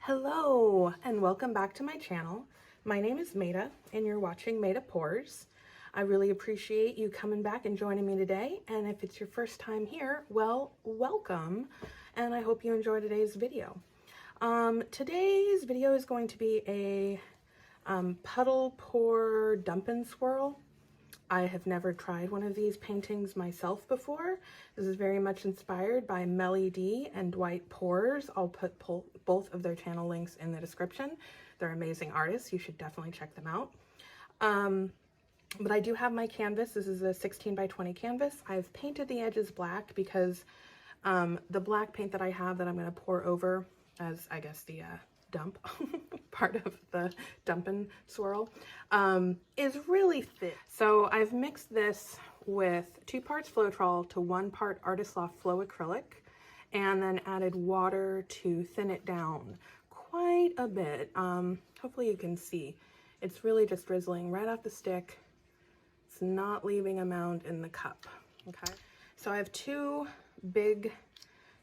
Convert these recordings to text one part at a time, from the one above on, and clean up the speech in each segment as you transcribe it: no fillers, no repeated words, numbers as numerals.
Hello and welcome back to my channel. My name is Maida and you're watching Maida Pours. I really appreciate you coming back and joining me today, and if it's your first time here, well, welcome, and I hope you enjoy today's video. Today's video is going to be a puddle pour dump and swirl. I have never tried one of these paintings myself before. This is very much inspired by Mely and Dwight Pours. I'll put both of their channel links in the description. They're amazing artists. You should definitely check them out. But I do have my canvas. This is a 16 by 20 canvas. I've painted the edges black because the black paint that I have that I'm going to pour over as, I guess, the dump part of the dump and swirl is really thick. So I've mixed this with 2 parts Floetrol to 1 part Artist Loft Flow Acrylic, and then added water to thin it down quite a bit. Hopefully you can see. It's really just drizzling right off the stick. It's not leaving a mound in the cup, okay? So I have 2 big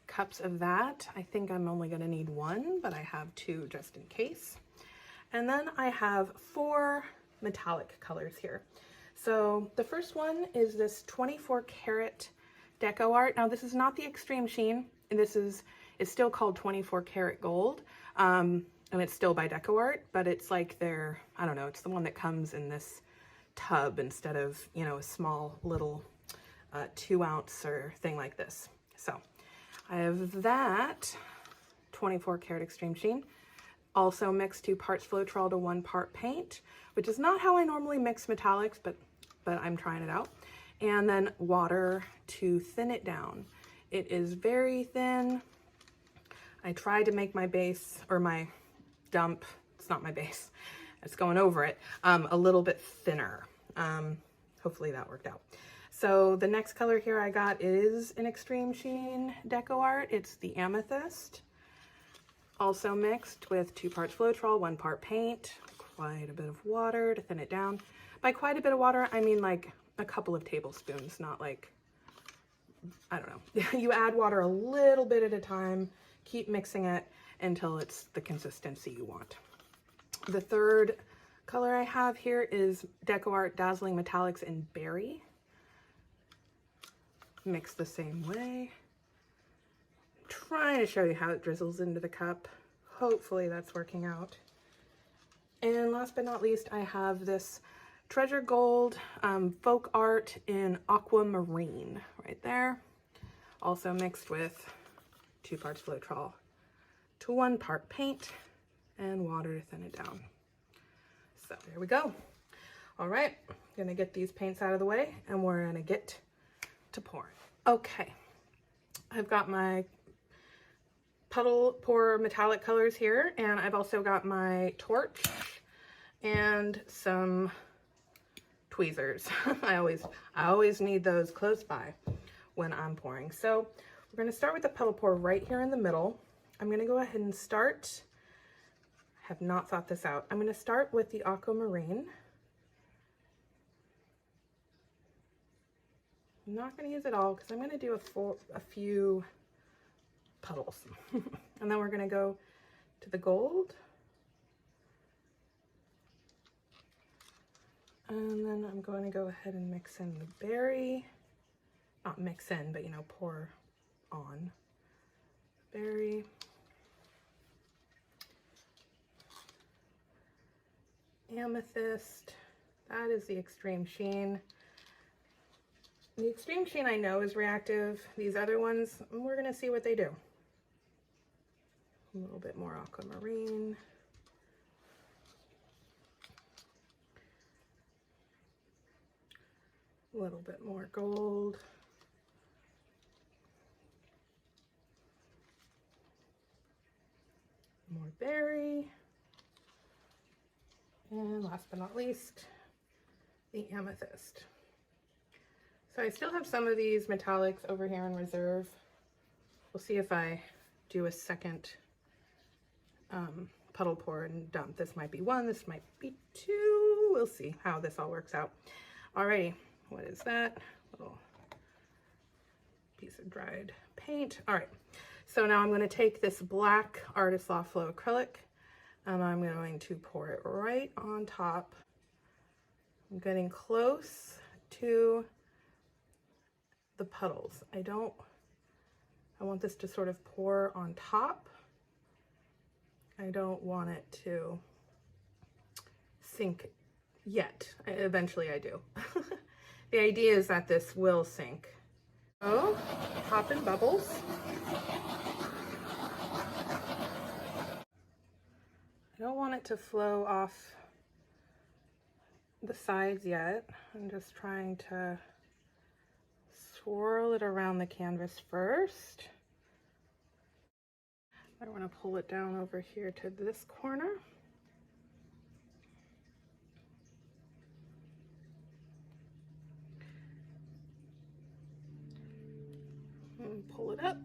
cups of that. I think I'm only going to need 1, but I have 2 just in case. And then I have 4 metallic colors here. So the first one is this 24 karat Decoart. Now this is not the extreme sheen. This is, it's still called 24 karat gold. And it's still by Decoart, but it's like their, I don't know, it's the one that comes in this tub instead of, you know, a small little 2 ounce or thing like this. So I have that 24 karat extreme sheen, also mixed 2 parts Floetrol to 1 part paint, which is not how I normally mix metallics, but I'm trying it out. And then water to thin it down. It is very thin. I tried to make my base, or my dump, it's not my base, it's going over it, a little bit thinner. Hopefully that worked out. So the next color here I got is an extreme sheen Decoart. It's the Amethyst. Also mixed with 2 parts Floetrol, 1 part paint, quite a bit of water to thin it down. By quite a bit of water, I mean like a couple of tablespoons, not like, I don't know. You add water a little bit at a time, keep mixing it until it's the consistency you want. The third color I have here is Decoart Dazzling Metallics in Berry. Mix the same way. I'm trying to show you how it drizzles into the cup. Hopefully that's working out. And last but not least, I have this Treasure Gold folk art in Aquamarine right there. Also mixed with 2 parts Floetrol to 1 part paint and water to thin it down. So there we go. All right, I'm gonna get these paints out of the way and we're gonna get to pour. Okay, I've got my puddle pour metallic colors here, and I've also got my torch and some tweezers. I always need those close by when I'm pouring. So we're going to start with the puddle pour right here in the middle. I'm going to go ahead and start. I have not thought this out. I'm going to start with the Aquamarine. I'm not going to use it all because I'm going to do a few puddles. And then we're going to go to the gold. And then I'm going to go ahead and mix in the berry. Not mix in, but, you know, pour on. Berry. Amethyst. That is the extreme sheen. The extreme sheen I know is reactive. These other ones, we're going to see what they do. A little bit more aquamarine. A little bit more gold. More berry. And last but not least, the amethyst. So I still have some of these metallics over here in reserve. We'll see if I do a second puddle pour and dump. This might be 1, this might be 2. We'll see how this all works out. Alrighty, what is that? Little piece of dried paint. All right, So now I'm going to take this black Artist Loft Flow acrylic and I'm going to pour it right on top. I'm getting close to the puddles. I want this to sort of pour on top. I don't want it to sink yet. Eventually I do. The idea is that this will sink. So, pop in bubbles. I don't want it to flow off the sides yet. I'm just trying to swirl it around the canvas first. I want to pull it down over here to this corner. And pull it up.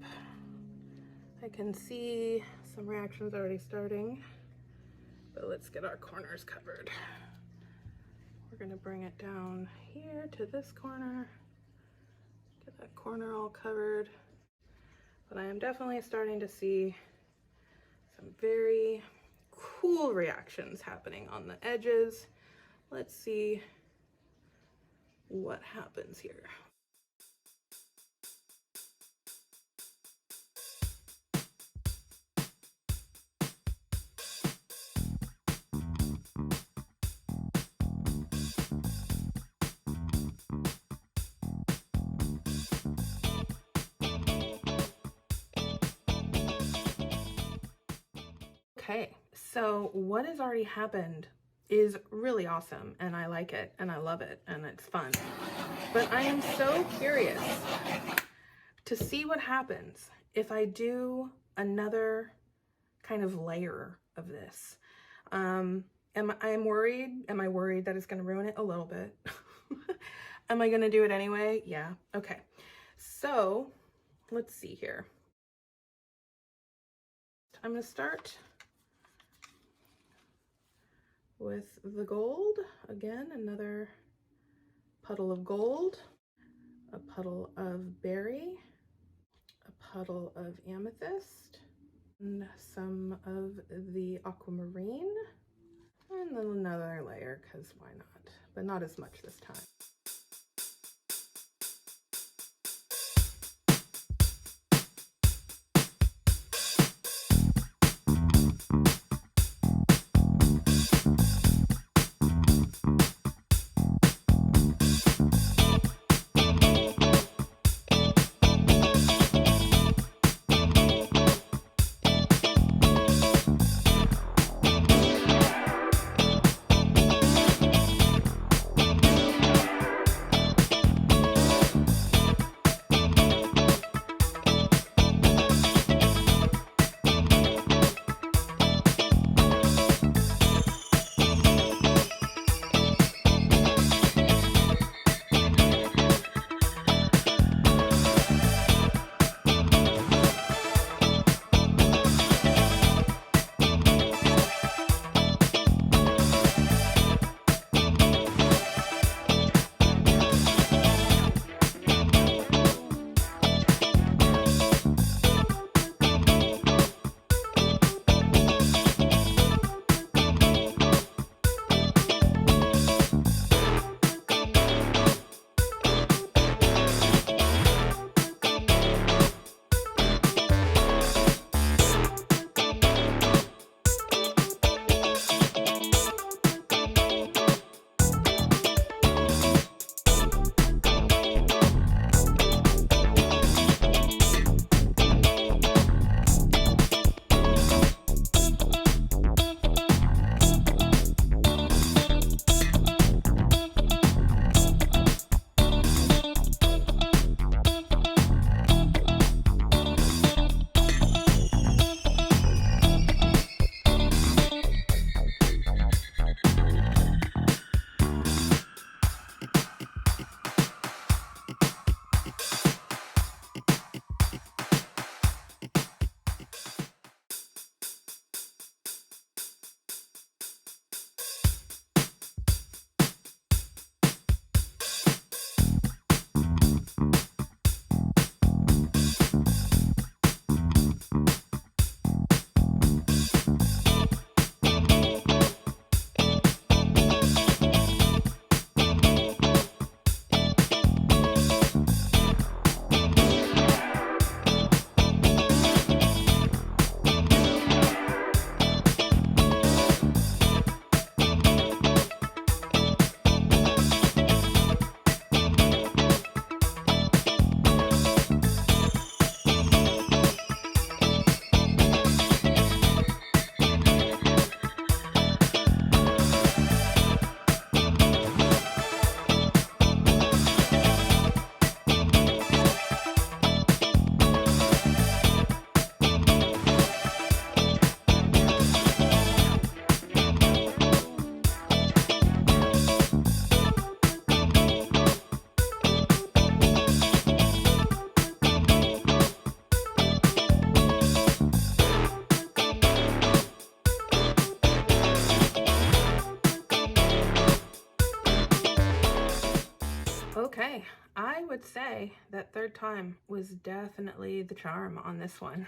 I can see some reactions already starting, but let's get our corners covered. We're going to bring it down here to this corner, get that corner all covered. But I am definitely starting to see some very cool reactions happening on the edges. Let's see what happens here. Okay, so what has already happened is really awesome, and I like it, and I love it, and it's fun. But I am so curious to see what happens if I do another kind of layer of this. Am I worried that it's going to ruin it? A little bit. Am I going to do it anyway? Yeah. Okay. So let's see here. I'm going to start with the gold. Again, another puddle of gold, a puddle of berry, a puddle of amethyst, and some of the aquamarine, and then another layer, because why not? But not as much this time. would say that third time was definitely the charm on this one.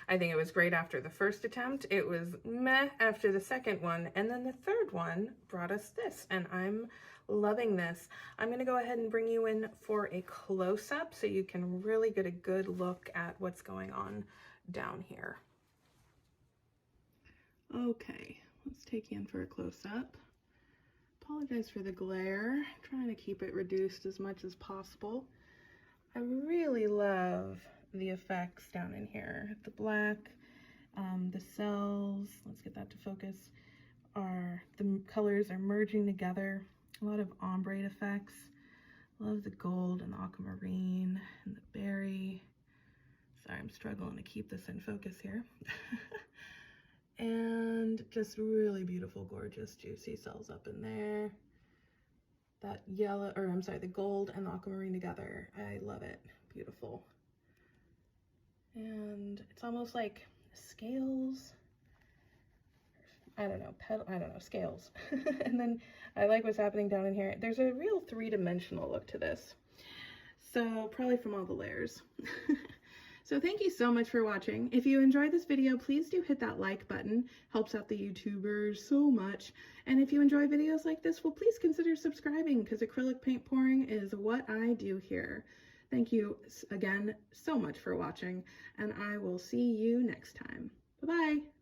I think it was great after the first attempt. It was meh after the second one. And then the third one brought us this, and I'm loving this. I'm going to go ahead and bring you in for a close-up so you can really get a good look at what's going on down here. Okay, let's take you in for a close-up. Apologize for the glare. I'm trying to keep it reduced as much as possible. I really love the effects down in here. The black, the cells, let's get that to focus, the colors are merging together. A lot of ombre effects. Love the gold and the aquamarine and the berry. Sorry, I'm struggling to keep this in focus here. And just really beautiful, gorgeous, juicy cells up in there. That yellow, or I'm sorry, the gold and the aquamarine together. I love it. Beautiful. And it's almost like scales. I don't know, scales. And then I like what's happening down in here. There's a real three-dimensional look to this. So probably from all the layers. So thank you so much for watching. If you enjoyed this video, please do hit that like button. Helps out the YouTubers so much. And if you enjoy videos like this, well, please consider subscribing, because acrylic paint pouring is what I do here. Thank you again so much for watching, and I will see you next time. Bye-bye.